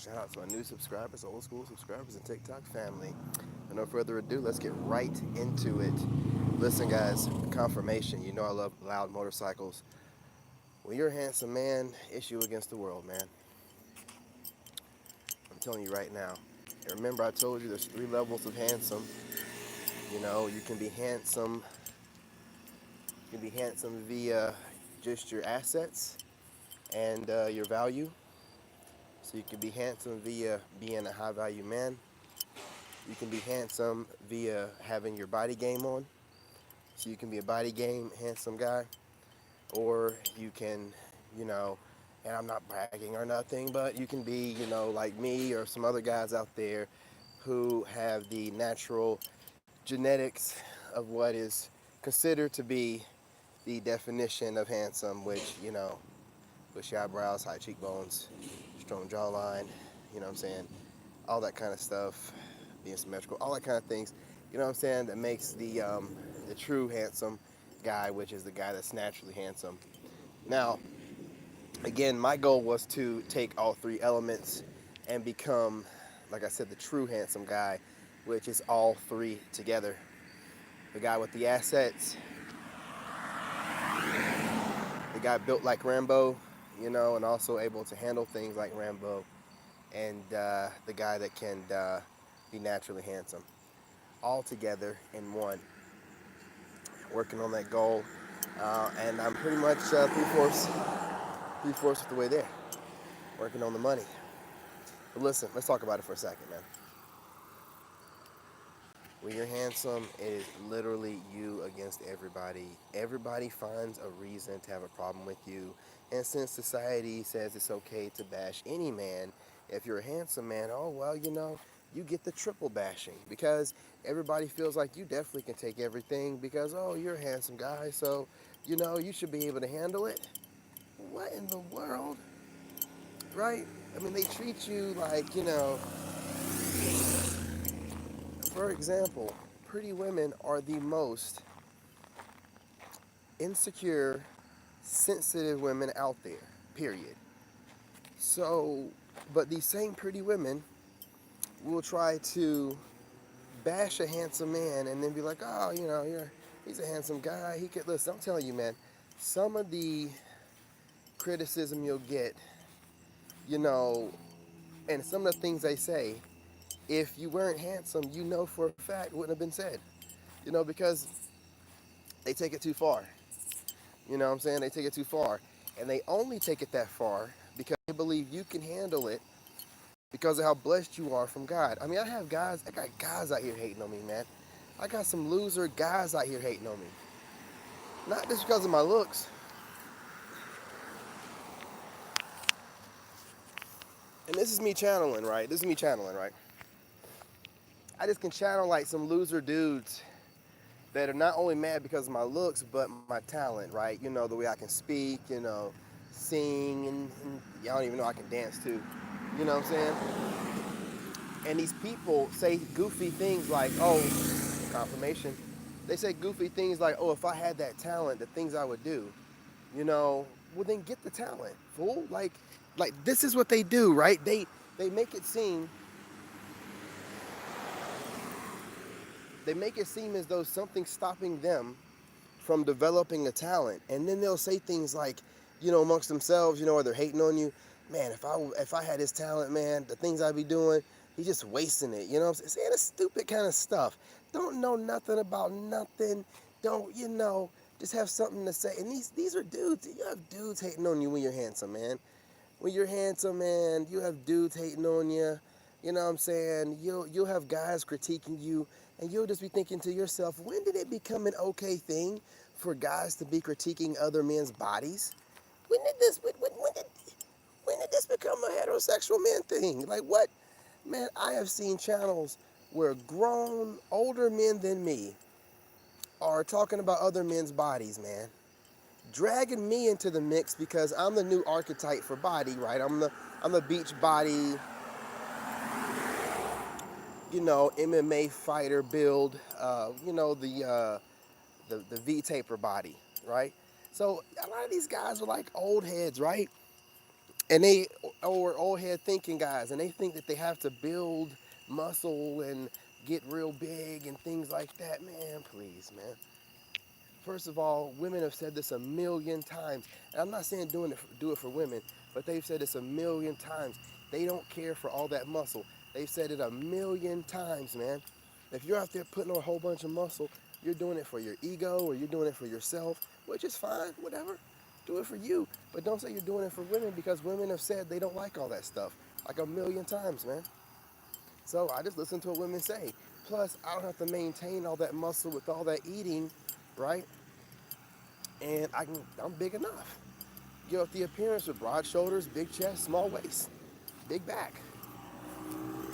Shout out to my new subscribers, old school subscribers, and TikTok family. And no further ado, let's get right into it. Listen, guys, confirmation. You know I love loud motorcycles. When you're a handsome man, it's you against the world, man. I'm telling you right now. And remember, I told you there's 3 levels of handsome. You know, you can be handsome via just your assets and your value. So you can be handsome via being a high value man. You can be handsome via having your body game on. So you can be a body game handsome guy, or you can, you know, and I'm not bragging or nothing, but you can be, like me or some other guys out there who have the natural genetics of what is considered to be the definition of handsome, which, bushy eyebrows, high cheekbones, strong jawline, you know what I'm saying? All that kind of stuff, being symmetrical, all that kind of things, you know what I'm saying, that makes the true handsome guy, which is the guy that's naturally handsome. Now, again, my goal was to take all 3 elements and become, like I said, the true handsome guy, which is all 3 together. The guy with the assets, the guy built like Rambo, and also able to handle things like Rambo, and the guy that can be naturally handsome. All together in one. Working on that goal, and I'm pretty much three-fourths of the way there. Working on the money. But listen, let's talk about it for a second, man. When you're handsome, it is literally you against everybody. Everybody finds a reason to have a problem with you. And since society says it's okay to bash any man, if you're a handsome man, oh, well, you get the triple bashing because everybody feels like you definitely can take everything because, oh, you're a handsome guy, so, you should be able to handle it. What in the world? Right? I mean, they treat you like, for example, pretty women are the most insecure, sensitive women out there, period. So, but these same pretty women will try to bash a handsome man and then be like, oh, he's a handsome guy. He could, listen, I'm telling you, man, some of the criticism you'll get, you know, and some of the things they say, if you weren't handsome, for a fact wouldn't have been said, because they take it too far. You know what I'm saying? They take it too far. And they only take it that far because they believe you can handle it because of how blessed you are from God. I mean, I got guys out here hating on me, man. I got some loser guys out here hating on me. Not just because of my looks. And this is me channeling, right? I just can channel like some loser dudes that are not only mad because of my looks, but my talent, right? The way I can speak, sing, and y'all don't even know I can dance too. You know what I'm saying? And these people say goofy things like, oh, confirmation. They say goofy things like, oh, if I had that talent, the things I would do. Well then get the talent, fool. Like this is what they do, right? They make it seem as though something's stopping them from developing a talent. And then they'll say things like, amongst themselves, or they're hating on you. Man, if I had his talent, man, the things I'd be doing, he's just wasting it. You know what I'm saying? Saying the stupid kind of stuff. Don't know nothing about nothing. Don't, just have something to say. And these are dudes. You have dudes hating on you when you're handsome, man. When you're handsome, man, you have dudes hating on you. You know what I'm saying? You'll have guys critiquing you, and you'll just be thinking to yourself, when did it become an okay thing for guys to be critiquing other men's bodies? When did this become a heterosexual man thing? Like what? Man, I have seen channels where grown, older men than me are talking about other men's bodies, man. Dragging me into the mix because I'm the new archetype for body, right? I'm the beach body, MMA fighter build, the V taper body, right? So a lot of these guys are like old heads, right? And they are old head thinking guys, and they think that they have to build muscle and get real big and things like that. Man, please, man. First of all, women have said this a million times, and I'm not saying do it for women, but they've said this a million times. They don't care for all that muscle. They've said it a million times, man. If you're out there putting on a whole bunch of muscle, you're doing it for your ego or you're doing it for yourself, which is fine, whatever. Do it for you, but don't say you're doing it for women because women have said they don't like all that stuff like a million times, man. So I just listen to what women say. Plus, I don't have to maintain all that muscle with all that eating, right? And I'm big enough. Give up the appearance with broad shoulders, big chest, small waist, big back.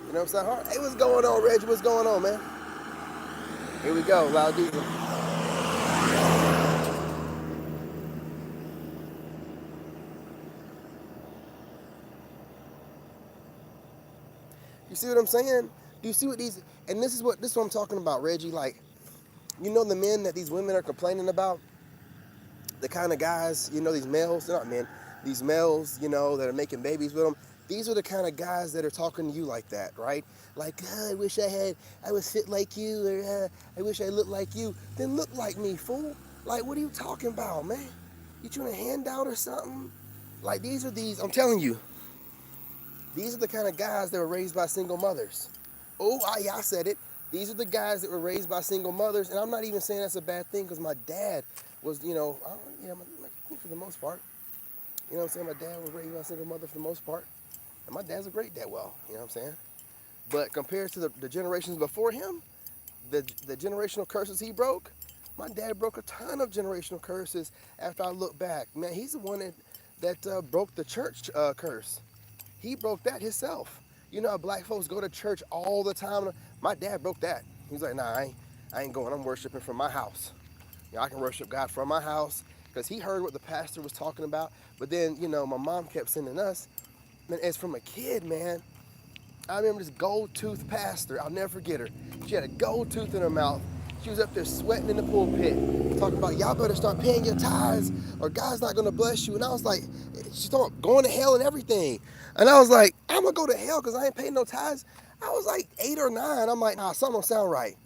You know what I'm saying? Hey, what's going on, Reggie? What's going on, man? Here we go, Loud Diesel. You see what I'm saying? Do you see what these? And this is what I'm talking about, Reggie. Like, you know the men that these women are complaining about, the kind of guys, these males, they're not men, these males, that are making babies with them. These are the kind of guys that are talking to you like that, right? Like, I wish I was fit like you, or I wish I looked like you. Then look like me, fool. Like, what are you talking about, man? You trying to hand out or something? Like, I'm telling you, these are the kind of guys that were raised by single mothers. Oh, yeah, I said it. These are the guys that were raised by single mothers, and I'm not even saying that's a bad thing because my dad was, for the most part. You know what I'm saying? My dad was raised by a single mother for the most part, and my dad's a great dad. Well, you know what I'm saying? But compared to the generations before him, the generational curses he broke, my dad broke a ton of generational curses. After I look back, man, he's the one that broke the church curse. He broke that himself. You know how black folks go to church all the time? My dad broke that. He's like, nah, I ain't going. I'm worshiping from my house. I can worship God from my house because he heard what the pastor was talking about. But then, my mom kept sending us. And as from a kid, man, I remember this gold tooth pastor. I'll never forget her. She had a gold tooth in her mouth. She was up there sweating in the pulpit, talking about y'all better start paying your tithes or God's not gonna bless you. And I was like, she's talking about going to hell and everything. And I was like, I'm gonna go to hell because I ain't paying no tithes. I was like 8 or 9. I'm like, nah, something don't sound right.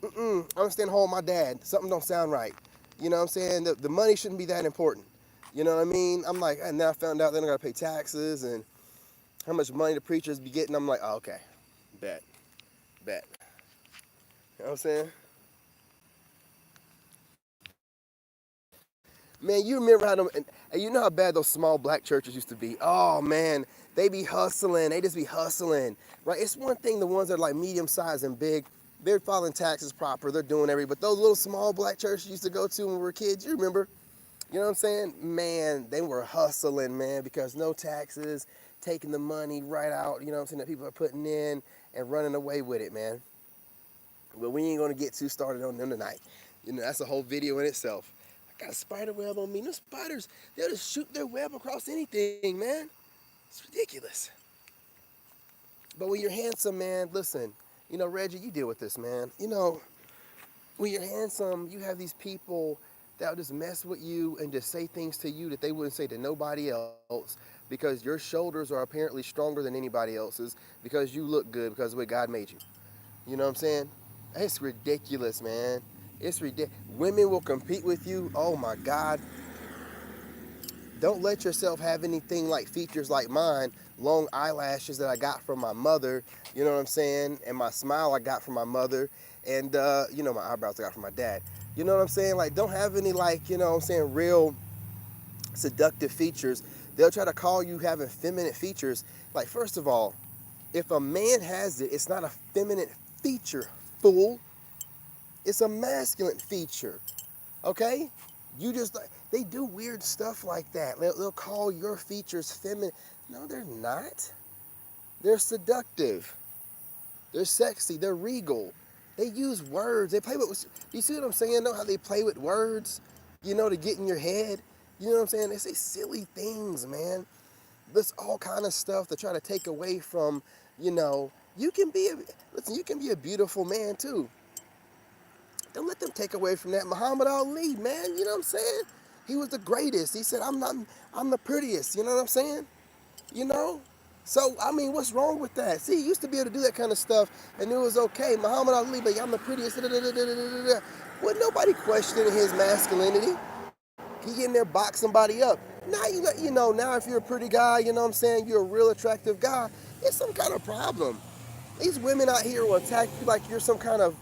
I'm staying home with my dad. Something don't sound right. You know what I'm saying? The money shouldn't be that important. You know what I mean? I'm like, and now I found out then I gotta pay taxes and how much money the preachers be getting. I'm like, oh, okay, bet, bet. You know what I'm saying? Man, you remember how them, and you know how bad those small black churches used to be. Oh man, they be hustling. They just be hustling, right? It's one thing the ones that are like medium sized and big. They're filing taxes proper. They're doing everything. But those little small black churches you used to go to when we were kids, you remember? You know what I'm saying? Man, they were hustling, man, because no taxes, taking the money right out, you know what I'm saying, that people are putting in and running away with it, man. But we ain't gonna get too started on them tonight. That's a whole video in itself. I got a spider web on me. No spiders, they'll just shoot their web across anything, man. It's ridiculous. But when you're handsome, man, listen, Reggie, you deal with this, man. When you're handsome, you have these people that'll just mess with you and just say things to you that they wouldn't say to nobody else because your shoulders are apparently stronger than anybody else's because you look good because of the way God made you. You know what I'm saying? It's ridiculous, man. It's ridiculous. Women will compete with you. Oh my God. Don't let yourself have anything like features like mine, long eyelashes that I got from my mother, you know what I'm saying? And my smile I got from my mother, and my eyebrows I got from my dad. You know what I'm saying? Like, don't have any, like, real seductive features. They'll try to call you having feminine features. Like, first of all, if a man has it, it's not a feminine feature, fool. It's a masculine feature. Okay? You just, they do weird stuff like that. They'll call your features feminine. No, they're not. They're seductive. They're sexy. They're regal. They use words. They play with, you see what I'm saying? Know how they play with words, to get in your head? You know what I'm saying? They say silly things, man. There's all kind of stuff to try to take away from, you can be you can be a beautiful man too. Don't let them take away from that. Muhammad Ali, man, you know what I'm saying? He was the greatest. He said, I'm the prettiest, you know what I'm saying? you know? So, I mean, what's wrong with that? See, he used to be able to do that kind of stuff, and it was okay. Muhammad Ali, but I'm the prettiest. Da, da, da, da, da, da, da. Well, nobody questioning his masculinity. He in there box somebody up. Now now if you're a pretty guy, you know what I'm saying, you're a real attractive guy, it's some kind of problem. These women out here will attack you like you're some kind of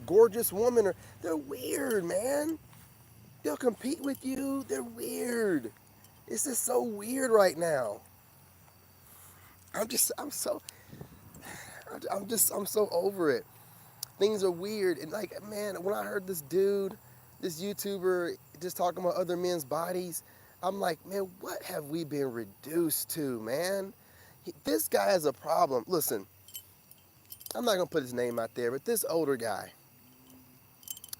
gorgeous woman, or they're weird, man. They'll compete with you. They're weird. This is so weird right now. I'm so over it. Things are weird. And like, man, when I heard this dude, this YouTuber, just talking about other men's bodies, I'm like, man, what have we been reduced to, man? This guy has a problem. Listen, I'm not gonna put his name out there, but this older guy,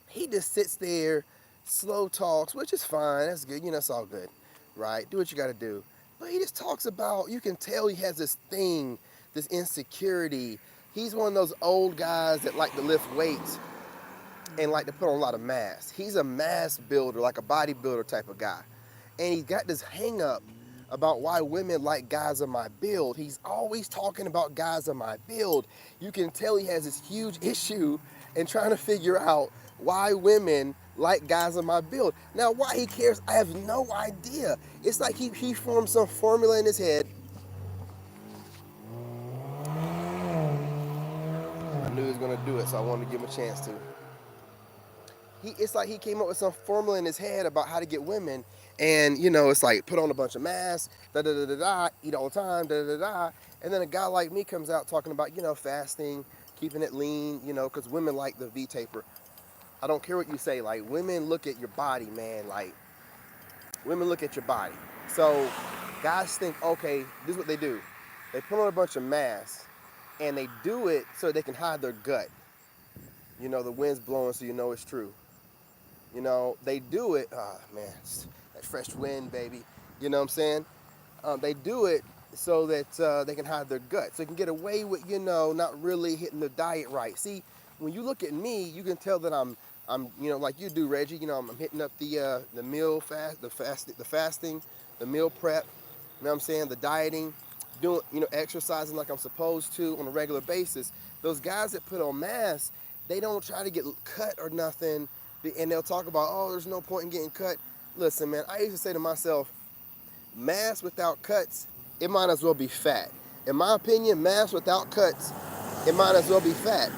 he just sits there, slow talks, which is fine. That's good. It's all good, right? Do what you got to do. But he just talks about. You can tell he has this thing, this insecurity. He's one of those old guys that like to lift weights and like to put on a lot of mass. He's a mass builder, like a bodybuilder type of guy. And he's got this hang up about why women like guys of my build. He's always talking about guys of my build. You can tell he has this huge issue in trying to figure out why women like guys of my build. Now, why he cares, I have no idea. It's like he formed some formula in his head. I knew he was going to do it, so I wanted to give him a chance to. It's like he came up with some formula in his head about how to get women, and it's like put on a bunch of masks, da da da da da, eat all the time, da da da da, and then a guy like me comes out talking about fasting, keeping it lean, because women like the V taper. I don't care what you say, like women look at your body, man, like women look at your body. So guys think, okay, this is what they do. They put on a bunch of masks, and they do it so they can hide their gut. The wind's blowing, so it's true. They do it. Oh, man, that fresh wind, baby. You know what I'm saying? They do it so that they can hide their gut. So they can get away with, not really hitting the diet right. See, when you look at me, you can tell that I'm, like you do, Reggie. I'm hitting up the meal fast, the fasting, the meal prep. You know what I'm saying? The dieting, doing, exercising like I'm supposed to on a regular basis. Those guys that put on masks, they don't try to get cut or nothing, and they'll talk about, oh, there's no point in getting cut. Listen, man, I used to say to myself, mass without cuts, it might as well be fat. In my opinion, mass without cuts, it might as well be fat.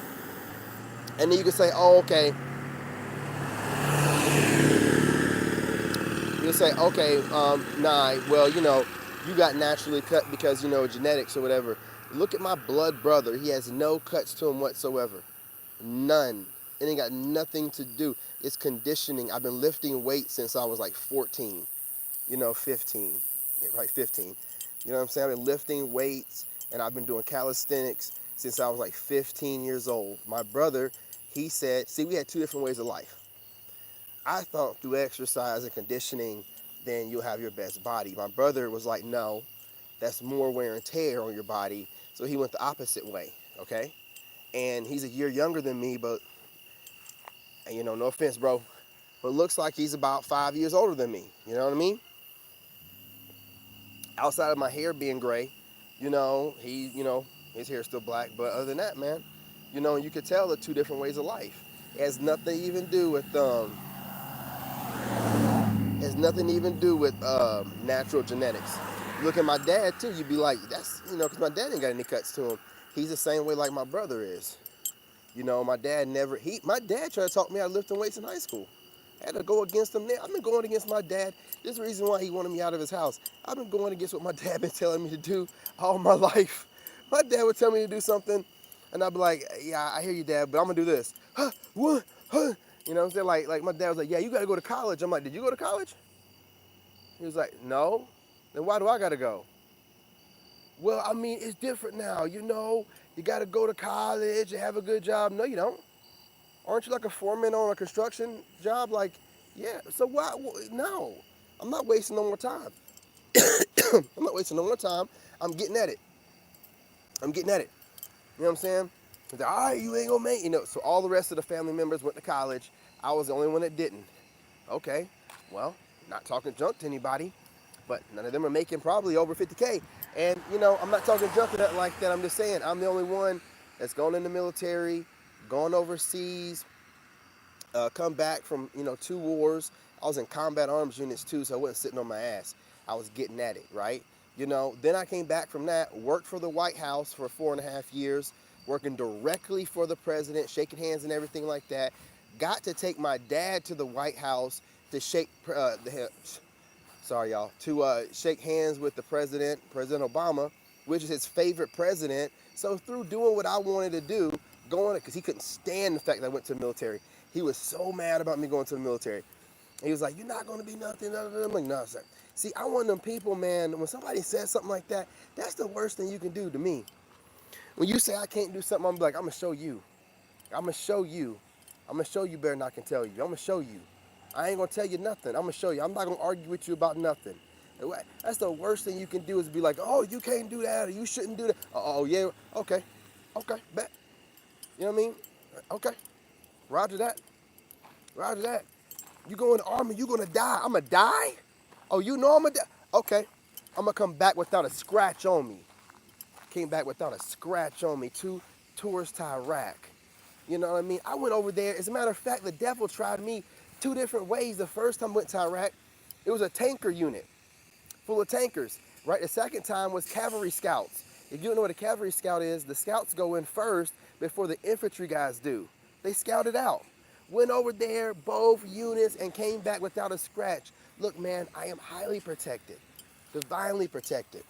And then you can say, oh, okay. You'll say, okay, nah, well, you got naturally cut because, genetics or whatever. Look at my blood brother. He has no cuts to him whatsoever. None. It ain't got nothing to do. It's conditioning. I've been lifting weights since I was like 14, 15. Yeah, right, 15. You know what I'm saying? I've been lifting weights and I've been doing calisthenics since I was like 15 years old. My brother, he said, see, we had two different ways of life. I thought through exercise and conditioning, then you'll have your best body. My brother was like, no, that's more wear and tear on your body. So he went the opposite way, okay? And he's a year younger than me, but, no offense, bro, but looks like he's about 5 years older than me. You know what I mean? Outside of my hair being gray, his hair's still black. But other than that, man, you could tell the two different ways of life. It has nothing to even do with natural genetics. Look at my dad too. You'd be like, that's because my dad ain't got any cuts to him. He's the same way like my brother is. My dad my dad tried to talk me out of lifting weights in high school. I had to go against him there. I've been going against my dad. This is the reason why he wanted me out of his house. I've been going against what my dad been telling me to do all my life. My dad would tell me to do something, and I'd be like, yeah, I hear you, Dad, but I'm going to do this. Huh, what, huh? You know what I'm saying? Like my dad was like, yeah, you got to go to college. I'm like, did you go to college? He was like, no. Then why do I got to go? Well, I mean, it's different now. You got to go to college and have a good job. No, you don't. Aren't you like a foreman on a construction job? Like, yeah. So why? No, I'm not wasting no more time. I'm not wasting no more time. I'm getting at it. I'm getting at it. You know what I'm saying? They're, all right, you ain't gonna make. So all the rest of the family members went to college. I was the only one that didn't. Okay, well, not talking junk to anybody, but none of them are making probably over 50K. And, I'm not talking junk like that. I'm just saying I'm the only one that's gone in the military, gone overseas, come back from, 2 wars. I was in combat arms units too, so I wasn't sitting on my ass. I was getting at it, right? Then I came back from that, worked for the White House for 4.5 years, working directly for the president, shaking hands and everything like that. Got to take my dad to the White House to shake hands with the president, President Obama, which is his favorite president. So through doing what I wanted to do, because he couldn't stand the fact that I went to the military. He was so mad about me going to the military. He was like, "You're not going to be nothing." I'm like, "No, sir." See, I'm one of them people, man, when somebody says something like that, that's the worst thing you can do to me. When you say I can't do something, I'm like, I'm going to show you. I'm going to show you. I'm going to show you better than I can tell you. I'm going to show you. I ain't going to tell you nothing. I'm going to show you. I'm not going to argue with you about nothing. That's the worst thing you can do is be like, "Oh, you can't do that, or you shouldn't do that." Oh, yeah, okay. Okay, bet. You know what I mean? Okay. Roger that. Roger that. You go in the army, you gonna die. I'm gonna die? Oh, you know I'm gonna die? Okay. I'm gonna come back without a scratch on me. Came back without a scratch on me. 2 tours to Iraq. You know what I mean? I went over there. As a matter of fact, the devil tried me 2 different ways. The first time I went to Iraq, it was a tanker unit full of tankers, right? The second time was cavalry scouts. If you don't know what a cavalry scout is, the scouts go in first before the infantry guys do. They scouted out. Went over there, both units, and came back without a scratch. Look, man, I am highly protected, divinely protected.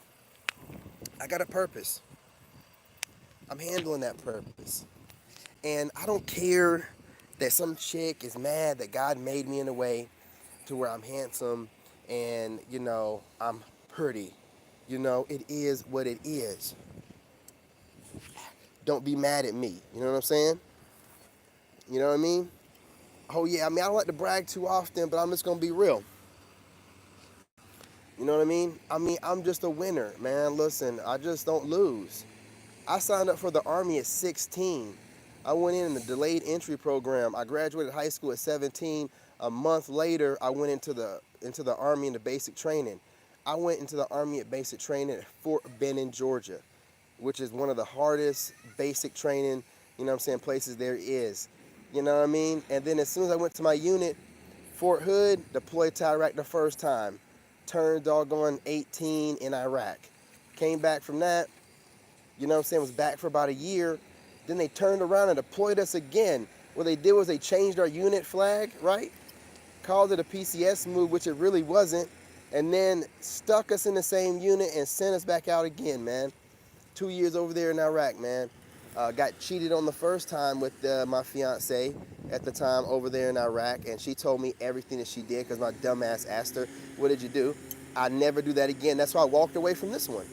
I got a purpose. I'm handling that purpose. And I don't care that some chick is mad that God made me in a way to where I'm handsome and, I'm pretty. It is what it is. Don't be mad at me. You know what I'm saying? You know what I mean? Oh, yeah, I don't like to brag too often, but I'm just going to be real. You know what I mean? I'm just a winner, man. Listen, I just don't lose. I signed up for the Army at 16. I went in the delayed entry program. I graduated high school at 17. A month later, I went into the Army in the basic training. I went into the Army at basic training at Fort Benning, Georgia, which is one of the hardest basic training, places there is. You know what I mean? And then as soon as I went to my unit, Fort Hood, deployed to Iraq the first time. Turned doggone 18 in Iraq. Came back from that, was back for about a year. Then they turned around and deployed us again. What they did was they changed our unit flag, right? Called it a PCS move, which it really wasn't. And then stuck us in the same unit and sent us back out again, man. 2 years over there in Iraq, man. Got cheated on the first time with my fiance at the time over there in Iraq, and she told me everything that she did because my dumb ass asked her, "What did you do?" I never do that again. That's why I walked away from this one.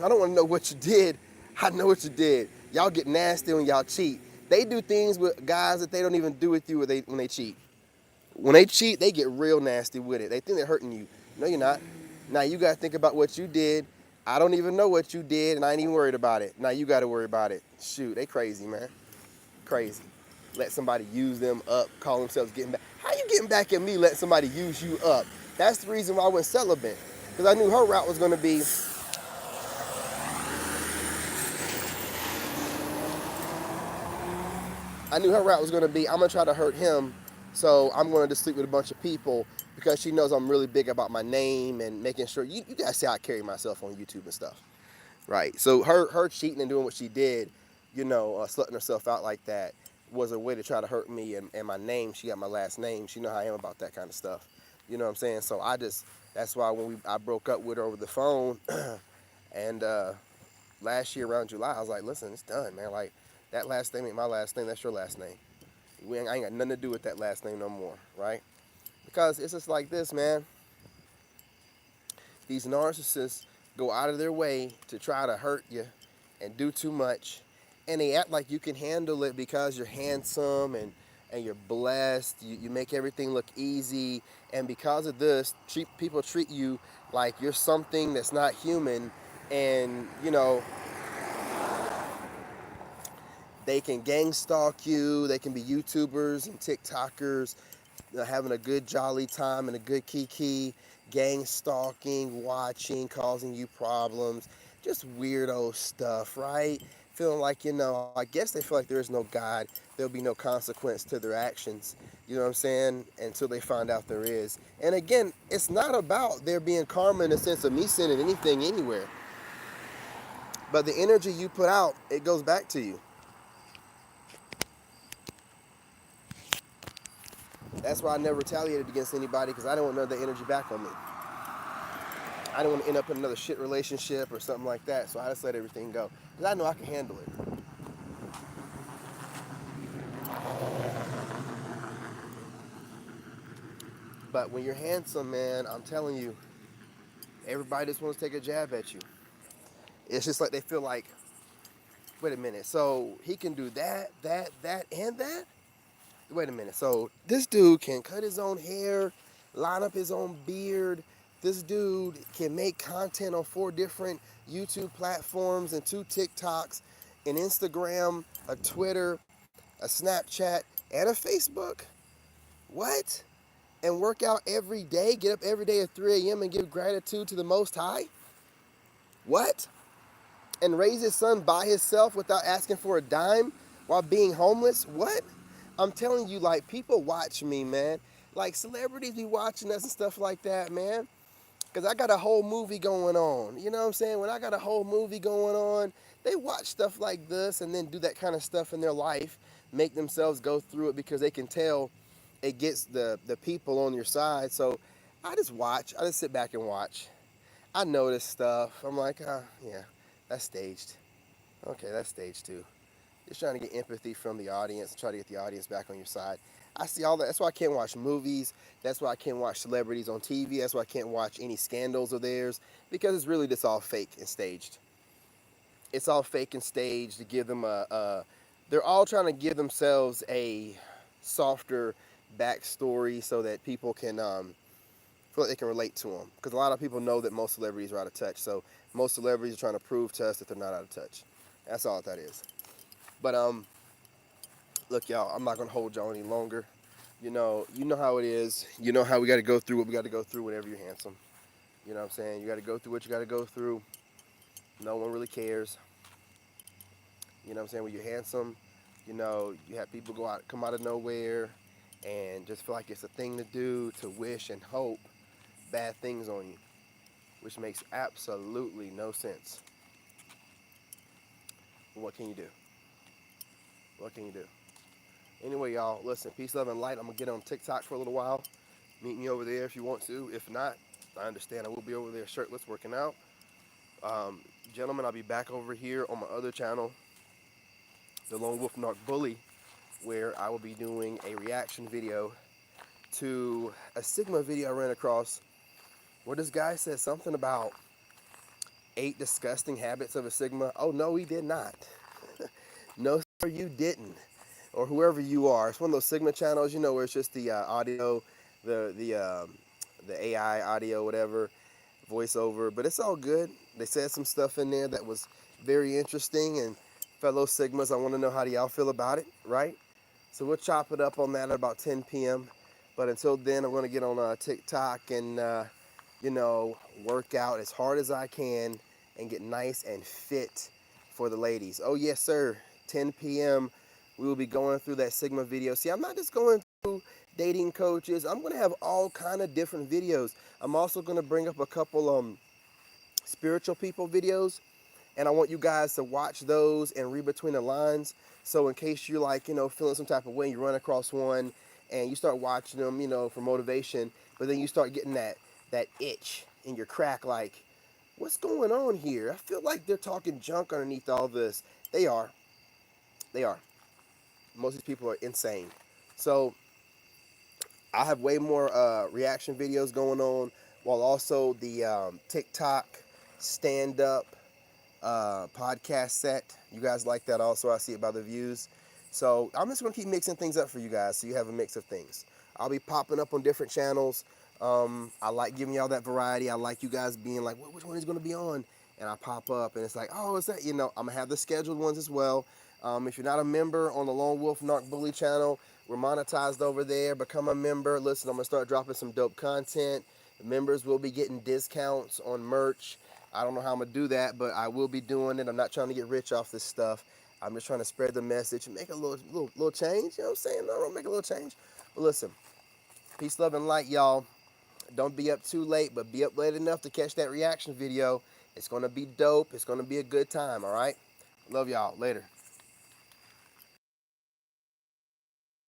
I don't want to know what you did. I know what you did. Y'all get nasty when y'all cheat. They do things with guys that they don't even do with you when they cheat. When they cheat, they get real nasty with it. They think they're hurting you. No, you're not. Now you got to think about what you did. I don't even know what you did, and I ain't even worried about it. Now you got to worry about it. Shoot, they crazy, man. Crazy. Let somebody use them up, call themselves getting back. How you getting back at me letting somebody use you up? That's the reason why I went celibate. Because I knew her route was going to be, I'm going to try to hurt him, so I'm going to just sleep with a bunch of people because she knows I'm really big about my name and making sure, you guys see how I carry myself on YouTube and stuff. Right. So her cheating and doing what she did, slutting herself out like that was a way to try to hurt me and my name. She got my last name. She know how I am about that kind of stuff. You know what I'm saying? So that's why when I broke up with her over the phone and last year around July, I was like, "Listen, it's done, man. Like, that last name ain't my last name. That's your last name. I ain't got nothing to do with that last name no more." Right? Because it's just like this, man. These narcissists go out of their way to try to hurt you and do too much. And they act like you can handle it because you're handsome and you're blessed. You make everything look easy. And because of this, people treat you like you're something that's not human. And, they can gang stalk you. They can be YouTubers and TikTokers, having a good jolly time and a good kiki. gang stalking, watching, causing you problems, just weirdo stuff, right? Feeling like, I guess they feel like there is no God, there'll be no consequence to their actions, you know what I'm saying, until they find out there is. And again, it's not about there being karma in the sense of me sending anything anywhere, but the energy you put out, it goes back to you. That's why I never retaliated against anybody because I don't want none of the energy back on me. I don't want to end up in another shit relationship or something like that. So I just let everything go because I know I can handle it. But when you're handsome, man, I'm telling you, everybody just wants to take a jab at you. It's just like they feel like, wait a minute, so he can do that, that, and that? Wait a minute, so this dude can cut his own hair, line up his own beard. This dude can make content on 4 different YouTube platforms and 2 TikToks, an Instagram, a Twitter, a Snapchat, and a Facebook. What? And work out every day, get up every day at 3 a.m. and give gratitude to the Most High? What? And raise his son by himself without asking for a dime while being homeless? What? I'm telling you, like, people watch me, man. Like, celebrities be watching us and stuff like that, man. Because I got a whole movie going on. You know what I'm saying? When I got a whole movie going on, they watch stuff like this and then do that kind of stuff in their life, make themselves go through it because they can tell it gets the people on your side. So I just watch. I just sit back and watch. I notice stuff. I'm like, yeah, that's staged. Okay, that's staged too. Just trying to get empathy from the audience, try to get the audience back on your side. I see all that. That's why I can't watch movies. That's why I can't watch celebrities on TV. That's why I can't watch any scandals of theirs because it's really just all fake and staged. It's all fake and staged to give them they're all trying to give themselves a softer backstory so that people can feel like they can relate to them. Because a lot of people know that most celebrities are out of touch. So most celebrities are trying to prove to us that they're not out of touch. That's all that is. But look, y'all, I'm not gonna hold y'all any longer. You know how it is. You know how we got to go through what we got to go through whenever you're handsome. You know what I'm saying? You got to go through what you got to go through. No one really cares. You know what I'm saying? When you're handsome, you have people come out of nowhere, and just feel like it's a thing to do to wish and hope bad things on you, which makes absolutely no sense. What can you do? What can you do? Anyway, y'all, listen, peace, love, and light. I'm gonna get on TikTok for a little while. Meet me over there if you want to. If not, I understand. I will be over there shirtless working out. Um, Gentlemen, I'll be back over here on my other channel, the Lone Wolf Narc Bully, where I will be doing a reaction video to a Sigma video I ran across where this guy said something about 8 disgusting habits of a Sigma. Oh, no, he did not. No, sir, you didn't. Or whoever you are. It's one of those Sigma channels, where it's just the audio, the AI audio, whatever, voiceover. But it's all good. They said some stuff in there that was very interesting. And fellow Sigmas, I want to know how do y'all feel about it, right? So we'll chop it up on that at about 10 p.m. But until then, I'm going to get on TikTok and, you know, work out as hard as I can and get nice and fit for the ladies. Oh, yes, sir. 10 p.m. We will be going through that Sigma video. See, I'm not just going through dating coaches. I'm going to have all kind of different videos. I'm also going to bring up a couple spiritual people videos, and I want you guys to watch those and read between the lines. So in case you're like, feeling some type of way, you run across one and you start watching them, for motivation, but then you start getting that itch in your crack, like, what's going on here? I feel like they're talking junk underneath all this. They are. They are. Most of these people are insane. So I have way more reaction videos going on, while also the TikTok stand up podcast set. You guys like that also. I see it by the views. So I'm just going to keep mixing things up for you guys so you have a mix of things. I'll be popping up on different channels. I like giving y'all that variety. I like you guys being like, which one is going to be on? And I pop up and it's like, oh, is that, I'm going to have the scheduled ones as well. If you're not a member on the Lone Wolf Narc Bully channel, we're monetized over there. Become a member. Listen, I'm going to start dropping some dope content. Members will be getting discounts on merch. I don't know how I'm going to do that, but I will be doing it. I'm not trying to get rich off this stuff. I'm just trying to spread the message and make a little change. You know what I'm saying? No, make a little change. But listen, peace, love, and light, y'all. Don't be up too late, but be up late enough to catch that reaction video. It's going to be dope. It's going to be a good time, all right? Love y'all. Later.